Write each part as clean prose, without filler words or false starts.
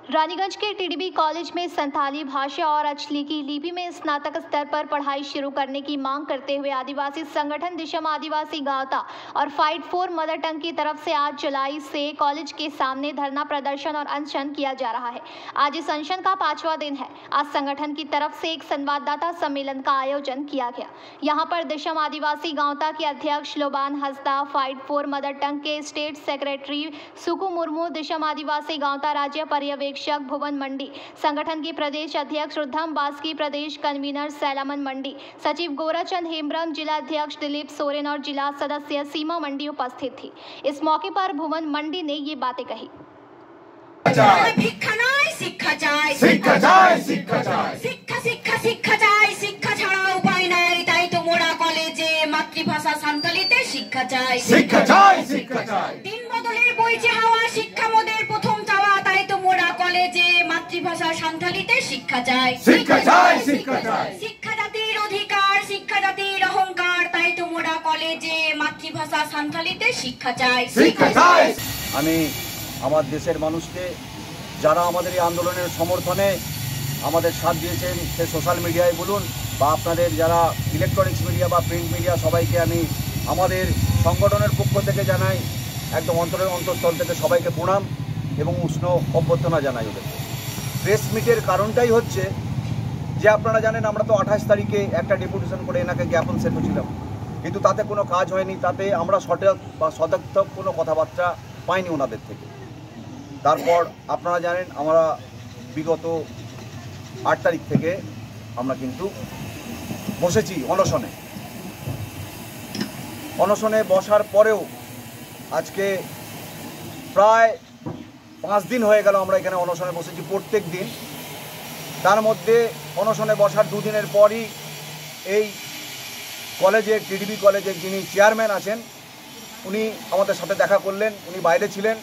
रानीगंज के TDB college में संथाली भाषा और अचलीकी लिपि में स्नातक स्तर पर पढ़ाई शुरू करने की मांग करते हुए आदिवासी संगठन दिशम आदिवासी गांवता और फाइट फॉर मदर टंग की तरफ से 8 जुलाई से कॉलेज के सामने धरना प्रदर्शन और अनशन किया जा रहा है। आज इस अनशन का 5वां दिन है। आज संगठन की तरफ से एक संवाददाता सम्मेलन का आयोजन किया गया। यहाँ पर दिशम आदिवासी गांवता के अध्यक्ष लोबान Hansda, fight for mother tongue के स्टेट सेक्रेटरी सुकु मुर्मू, दिशम आदिवासी गांवता राज्य पर्यवेक्षक भुवन मंडी, संगठन के प्रदेश अध्यक्ष रुद्धम बास्की, प्रदेश कन्वीनर सैलामन मंडी, सचिव गोराचंद हेम्ब्रम, जिला अध्यक्ष दिलीप सोरेन और जिला सदस्य सीमा मंडी उपस्थित थी। इस मौके पर भुवन मंडी ने ये बातें कही। মাতৃভাষা সান্তালিতে শিক্ষা চাই, দিন বদলের বইছে হাওয়া, শিক্ষা মোদের প্রথম চাওয়া, তাই তো মোরা কলেজে মাতৃভাষা সান্তালিতে শিক্ষা চাই। শিক্ষা জাতির অধিকার, শিক্ষা জাতির অহংকার, তাই তো মোরা কলেজে মাতৃভাষা সান্তালিতে শিক্ষা চাই। আমি আমার দেশের মানুষকে যারা আমাদের এই আন্দোলনের সমর্থনে আমাদের সাথ দিয়েছেন, সে সোশ্যাল মিডিয়ায় বলুন বা আপনাদের যারা ইলেকট্রনিক্স মিডিয়া বা প্রিন্ট মিডিয়া, সবাইকে আমি আমাদের সংগঠনের পক্ষ থেকে জানাই একদম অন্তরের অন্তঃস্থল থেকে সবাইকে প্রণাম এবং উষ্ণ অভ্যর্থনা জানাই ওদের। প্রেস মিটের কারণটাই হচ্ছে যে আপনারা জানেন আমরা তো 28 তারিখে একটা ডেপুটেশন করে এনাকে জ্ঞাপন সেট করেছিলাম, কিন্তু তাতে কোনো কাজ হয়নি। তাতে আমরা সঠিক বা সদর্থক কোনো কথাবার্তা পাইনি ওনাদের থেকে। তারপর আপনারা জানেন আমরা বিগত 8 তারিখ থেকে আমরা কিন্তু বসেছি অনশনে। অনশনে বসার পরেও আজকে প্রায় 5 দিন হয়ে গেল আমরা এখানে অনশনে বসেছি প্রত্যেক দিন। তার মধ্যে অনশনে বসার 2 দিনের পরই এই কলেজের টিডিবি কলেজের যিনি চেয়ারম্যান আছেন উনি আমাদের সাথে দেখা করলেন। উনি বাইরে ছিলেন,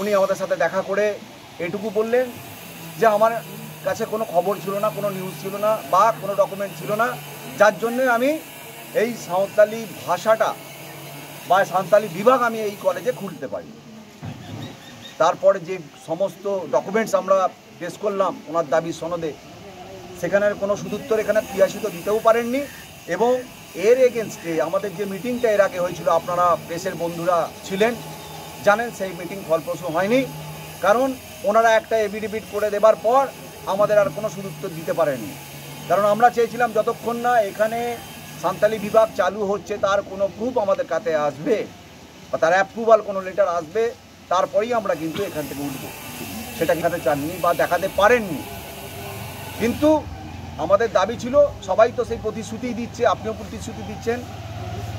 উনি আমাদের সাথে দেখা করে এটুকু বললেন যে আমার কাছে কোনো খবর ছিল না, কোনো নিউজ ছিল না বা কোনো ডকুমেন্ট ছিল না, যার জন্য আমি এই সাঁওতালি ভাষাটা বা সাঁওতালি বিভাগ আমি এই কলেজে খুলতে পারি। তারপরে যে সমস্ত ডকুমেন্টস আমরা পেশ করলাম ওনার দাবি সনদে, সেখানের কোনো সুদুত্তর এখানে 83 তো দিতেও পারেননি। এবং এর এগেনস্টে আমাদের যে মিটিংটা এর আগে হয়েছিল, আপনারা প্রেসের বন্ধুরা ছিলেন, জানেন সেই মিটিং ফলপ্রসূ হয়নি। কারণ ওনারা একটা এফিডেভিট করে দেবার পর আমাদের আর কোনো সুদুত্তর দিতে পারেনি। কারণ আমরা চেয়েছিলাম যতক্ষণ না এখানে সাঁওতালি বিভাগ চালু হচ্ছে তার কোনো প্রুফ আমাদের কাছে আসবে বা তার অ্যাপ্রুভাল কোনো লেটার আসবে, তারপরেই আমরা কিন্তু এখান থেকে উঠব। সেটা দেখাতে চাননি বা দেখাতে পারেননি। কিন্তু আমাদের দাবি ছিল, সবাই তো সেই প্রতিশ্রুতি দিচ্ছে, আপনিও প্রতিশ্রুতি দিচ্ছেন,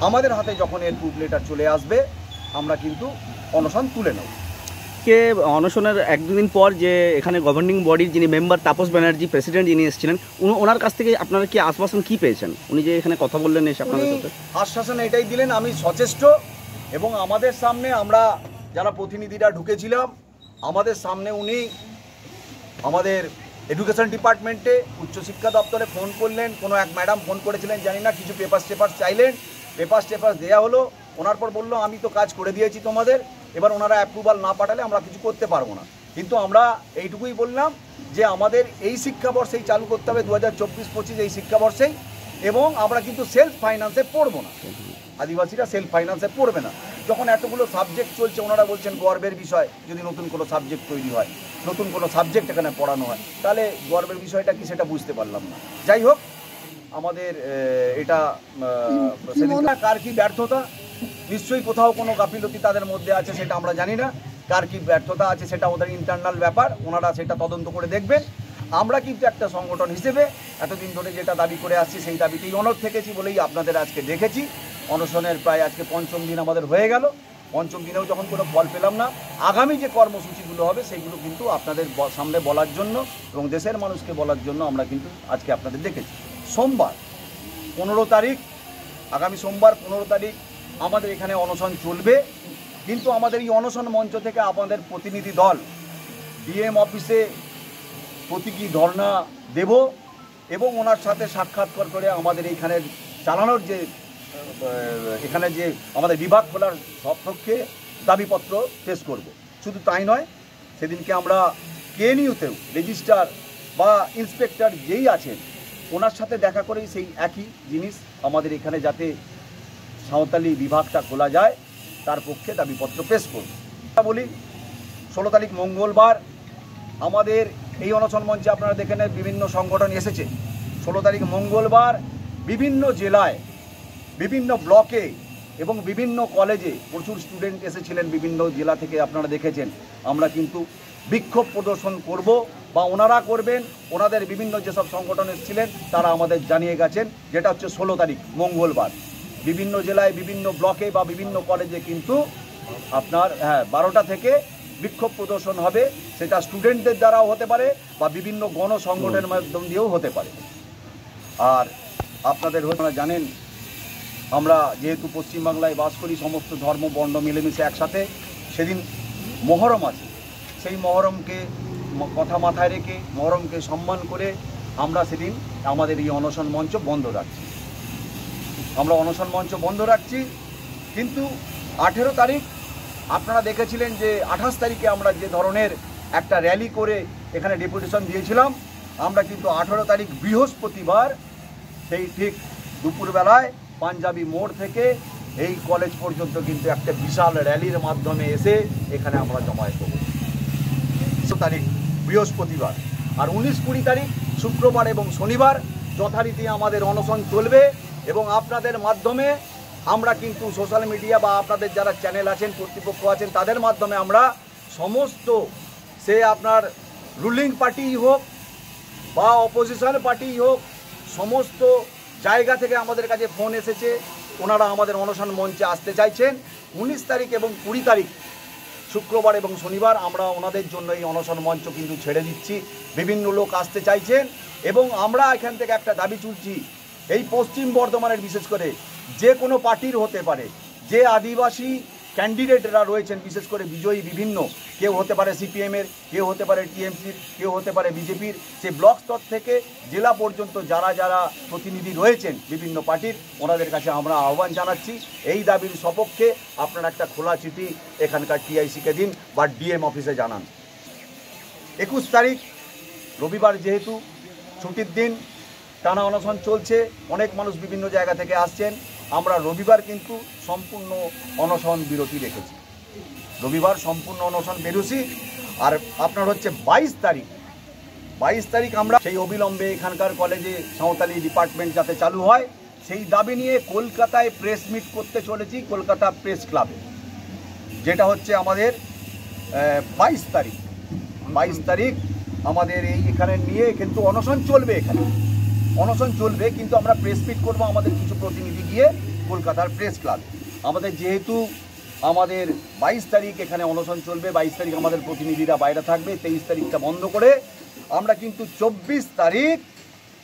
আমাদের হাতে যখন এর প্রুফ লেটার চলে আসবে আমরা কিন্তু অনশন তুলে নেব। কে অনশনের 1-2 দিন পর যে এখানে গভর্নিং বডির যিনি মেম্বার তাপস ব্যানার্জি প্রেসিডেন্ট যিনি এসেছিলেন, ওনার কাছ থেকে আপনারা কি আশ্বাসন কি পেয়েছেন? উনি যে এখানে কথা বললেন এসে আপনাদের সাথে আশ্বাসন এটাই দিলেন, আমি সচেষ্ট এবং আমাদের সামনে আমরা যারা প্রতিনিধিরা ঢুকেছিলাম আমাদের সামনে উনি আমাদের এডুকেশন ডিপার্টমেন্টে উচ্চশিক্ষা দপ্তরে ফোন করলেন। কোনো এক ম্যাডাম ফোন করেছিলেন জানি না, কিছু পেপার চাইলেন, পেপার দেওয়া হলো। ওনার পর বললো আমি তো কাজ করে দিয়েছি তোমাদের, এবার ওনারা অ্যাপ্রুভাল না পাঠালে আমরা কিছু করতে পারবো না। কিন্তু আমরা এইটুকুই বললাম যে আমাদের এই শিক্ষাবর্ষেই চালু করতে হবে, 2024-25 এই শিক্ষাবর্ষেই, এবং আমরা কিন্তু সেলফ ফাইন্যান্সে পড়বো না, আদিবাসীরা সেলফ ফাইন্যান্সে পড়বে না। যখন এতগুলো সাবজেক্ট চলছে, ওনারা বলছেন গর্বের বিষয় যদি নতুন কোনো সাবজেক্ট তৈরি হয়, নতুন কোনো সাবজেক্ট এখানে পড়ানো হয়, তাহলে গর্বের বিষয়টা কি সেটা বুঝতে পারলাম না। যাই হোক, আমাদের এটা কার কি ব্যর্থতা, নিশ্চয়ই কোথাও কোনো গাফিলতি তাদের মধ্যে আছে, সেটা আমরা জানি না। কার কি ব্যর্থতা আছে সেটা ওদের ইন্টারনাল ব্যাপার, ওনারা সেটা তদন্ত করে দেখবেন। আমরা কিন্তু একটা সংগঠন হিসেবে এতদিন ধরে যেটা দাবি করে আসছি সেই দাবিতেই অনড় থেকেছি বলেই আপনাদের আজকে দেখেছি। অনশনের প্রায় আজকে 5ম দিন আমাদের হয়ে গেল। 5ম দিনেও যখন কোনো ফল পেলাম না, আগামী যে কর্মসূচিগুলো হবে সেগুলো কিন্তু আপনাদের সামনে বলার জন্য এবং দেশের মানুষকে বলার জন্য আমরা কিন্তু আজকে আপনাদের দেখেছি। সোমবার 15 তারিখ, আগামী সোমবার 15 তারিখ আমাদের এখানে অনশন চলবে। কিন্তু আমাদের এই অনশন মঞ্চ থেকে আমাদের প্রতিনিধি দল ডিএম অফিসে প্রতীকী ধর্ণা দেব এবং ওনার সাথে সাক্ষাৎকার করে আমাদের এইখানে চালানোর যে এখানে যে আমাদের বিভাগ খোলার সপক্ষে দাবিপত্র পেশ করব। শুধু তাই নয়, সেদিনকে আমরা কেএনইউতেও রেজিস্ট্রার বা ইন্সপেক্টর যেই আছেন ওনার সাথে দেখা করেই সেই একই জিনিস আমাদের এখানে যাতে সাঁওতালি বিভাগটা খোলা যায় তার পক্ষে দাবিপত্র পেশ করব। বলি 16 তারিখ মঙ্গলবার আমাদের এই অনশন মঞ্চে আপনারা দেখেন বিভিন্ন সংগঠন এসেছে। 16 তারিখ মঙ্গলবার বিভিন্ন জেলায় বিভিন্ন ব্লকে এবং বিভিন্ন কলেজে প্রচুর স্টুডেন্ট এসেছিলেন বিভিন্ন জেলা থেকে, আপনারা দেখেছেন। আমরা কিন্তু বিক্ষোভ প্রদর্শন করব বা ওনারা করবেন, ওনাদের বিভিন্ন যেসব সংগঠন এসেছিলেন তারা আমাদের জানিয়ে গেছেন, যেটা হচ্ছে 16 তারিখ মঙ্গলবার বিভিন্ন জেলায় বিভিন্ন ব্লকে বা বিভিন্ন কলেজে কিন্তু আপনার 12টা থেকে বিক্ষোভ প্রদর্শন হবে। সেটা স্টুডেন্টদের দ্বারাও হতে পারে বা বিভিন্ন গণসংগঠনের মাধ্যম দিয়েও হতে পারে। আর আপনাদের আপনারা জানেন আমরা যেহেতু পশ্চিমবাংলায় বাস করি, সমস্ত ধর্ম বর্ণ মিলেমিশে একসাথে, সেদিন মহরম আছে, সেই মহরমকে কথা মাথায় রেখে মহরমকে সম্মান করে আমরা সেদিন আমাদের এই অনশন মঞ্চ বন্ধ রাখছি। আমরা অনশন মঞ্চ বন্ধ রাখছি। কিন্তু 18 তারিখ আপনারা দেখেছিলেন যে 28 তারিখে আমরা যে ধরনের একটা র্যালি করে এখানে ডেপুটেশন দিয়েছিলাম, আমরা কিন্তু 18 তারিখ বৃহস্পতিবার সেই ঠিক দুপুরবেলায় পাঞ্জাবি মোড় থেকে এই কলেজ পর্যন্ত কিন্তু একটা বিশাল র্যালির মাধ্যমে এসে এখানে আমরা জমায়েত করব। 20 তারিখ বৃহস্পতিবার আর 19-20 তারিখ শুক্রবার এবং শনিবার যথারীতি আমাদের অনশন চলবে। এবং আপনাদের মাধ্যমে আমরা কিন্তু সোশ্যাল মিডিয়া বা আপনাদের যারা চ্যানেল আছেন, কর্তৃপক্ষ আছেন, তাদের মাধ্যমে আমরা সমস্ত সে আপনার রুলিং পার্টি হোক বা অপোজিশন পার্টি হোক, সমস্ত জায়গা থেকে আমাদের কাছে ফোন এসেছে, ওনারা আমাদের অনশন মঞ্চে আসতে চাইছেন। 19 তারিখ এবং 20 তারিখ শুক্রবার এবং শনিবার আমরা ওনাদের জন্য এই অনশন মঞ্চ কিন্তু ছেড়ে দিচ্ছি। বিভিন্ন লোক আসতে চাইছেন এবং আমরা এখান থেকে একটা দাবি তুলছি, এই পশ্চিম বর্ধমানের বিশেষ করে যে কোনো পার্টির হতে পারে, যে আদিবাসী ক্যান্ডিডেটরা রয়েছেন বিশেষ করে বিজয়ী বিভিন্ন, কেউ হতে পারে সিপিএমের, কেউ হতে পারে টিএমসির, কেউ হতে পারে বিজেপির, সে ব্লক স্তর থেকে জেলা পর্যন্ত যারা যারা প্রতিনিধি রয়েছেন বিভিন্ন পার্টির, ওনাদের কাছে আমরা আহ্বান জানাচ্ছি এই দাবির সপক্ষে আপনারা একটা খোলা চিঠি এখানকার টিআইসিকে দিন বা ডিএম অফিসে জানান। 21 তারিখ রবিবার যেহেতু ছুটির দিন, টানা অনশন চলছে, অনেক মানুষ বিভিন্ন জায়গা থেকে আসছেন, আমরা রবিবার কিন্তু সম্পূর্ণ অনশন বিরতি রেখেছি। রবিবার সম্পূর্ণ অনশন বেরোছি। আর আপনার হচ্ছে 22 তারিখ আমরা সেই অবিলম্বে এখানকার কলেজে সাঁওতালি ডিপার্টমেন্ট যাতে চালু হয় সেই দাবি নিয়ে কলকাতায় প্রেস মিট করতে চলেছি, কলকাতা প্রেস ক্লাবে, যেটা হচ্ছে আমাদের 22 তারিখ আমাদের এই এখানে নিয়ে কিন্তু অনশন চলবে। এখানে অনশন চলবে কিন্তু আমরা প্রেস মিট করবো আমাদের কিছু প্রতিনিধি গিয়ে কলকাতার প্রেস ক্লাব। আমাদের যেহেতু আমাদের 22 তারিখ এখানে অনশন চলবে, 22 তারিখ আমাদের প্রতিনিধিরা বাইরে থাকবে, 23 তারিখটা বন্ধ করে আমরা কিন্তু 24 তারিখ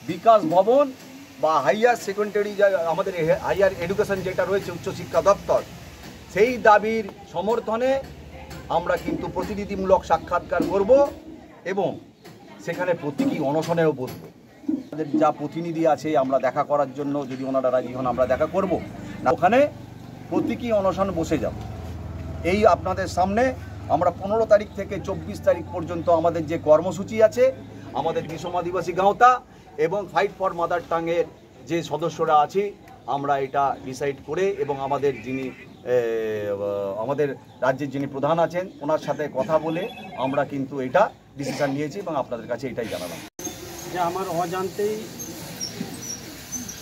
বিকাশ ভবন বা হাইয়ার সেকেন্ডারি আমাদের হাইয়ার এডুকেশন যেটা রয়েছে উচ্চশিক্ষা দপ্তর, সেই দাবির সমর্থনে আমরা কিন্তু প্রতিনিধিমূলক সাক্ষাৎকার করব এবং সেখানে প্রতীকী অনশনেও বসবো। আমাদের যা প্রতিনিধি আছে আমরা দেখা করার জন্য যদি ওনারা রাজি হন আমরা দেখা করব, না ওখানে প্রতীকী অনশন বসে যাব। এই আপনাদের সামনে আমরা 15 তারিখ থেকে 24 তারিখ পর্যন্ত আমাদের যে কর্মসূচি আছে, আমাদের দিশম আদিবাসী গাঁওতা এবং ফাইট ফর মাদার টাঙের যে সদস্যরা আছি আমরা এটা ডিসাইড করে এবং আমাদের যিনি আমাদের রাজ্যের যিনি প্রধান আছেন ওনার সাথে কথা বলে আমরা কিন্তু এটা ডিসিশন নিয়েছি এবং আপনাদের কাছে এটাই জানালাম যে আমার অজান্তেই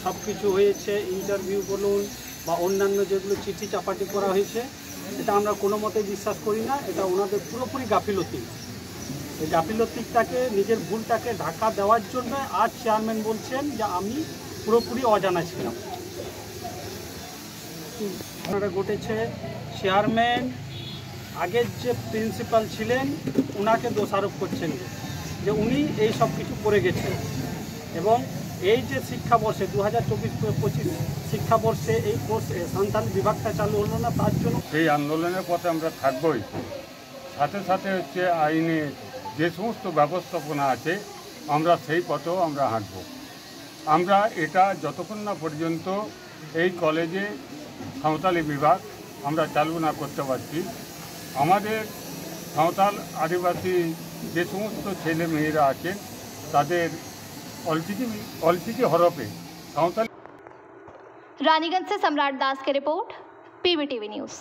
সব কিছু হয়েছে, ইন্টারভিউ বলুন বা অন্যান্য যেগুলো চিঠি চাপাটি করা হয়েছে, এটা আমরা কোনো মতেই বিশ্বাস করি না। এটা ওনাদের পুরোপুরি গাফিলতি। এই গাফিলতিটাকে, নিজের ভুলটাকে ঢাকা দেওয়ার জন্য আজ চেয়ারম্যান বলছেন যে আমি পুরোপুরি অজানা ছিলাম। আপনারা ঘটেছে চেয়ারম্যান আগের যে প্রিন্সিপাল ছিলেন ওনাকে দোষারোপ করছেন যে উনি এই সব কিছু করে গেছেন এবং এই যে শিক্ষাবর্ষে 2024-25 শিক্ষাবর্ষে এই কোর্স সাঁওতালি বিভাগটা চালু হলো না, তার জন্য সেই আন্দোলনের পথে আমরা থাকবই। সাথে সাথে হচ্ছে আইনে যে সমস্ত ব্যবস্থাপনা আছে আমরা সেই পথেও আমরা হাঁটব। আমরা এটা যতক্ষণ না পর্যন্ত এই কলেজে সাঁওতালি বিভাগ আমরা চালু না করতে পারছি, আমাদের সাঁওতাল আদিবাসী যে সমস্ত ছেলে মেয়েরা আছেন তাদের অলচিকি হরফে সাঁওতালি। रानीगंज से सम्राट दास की रिपोर्ट, PBTV न्यूज़।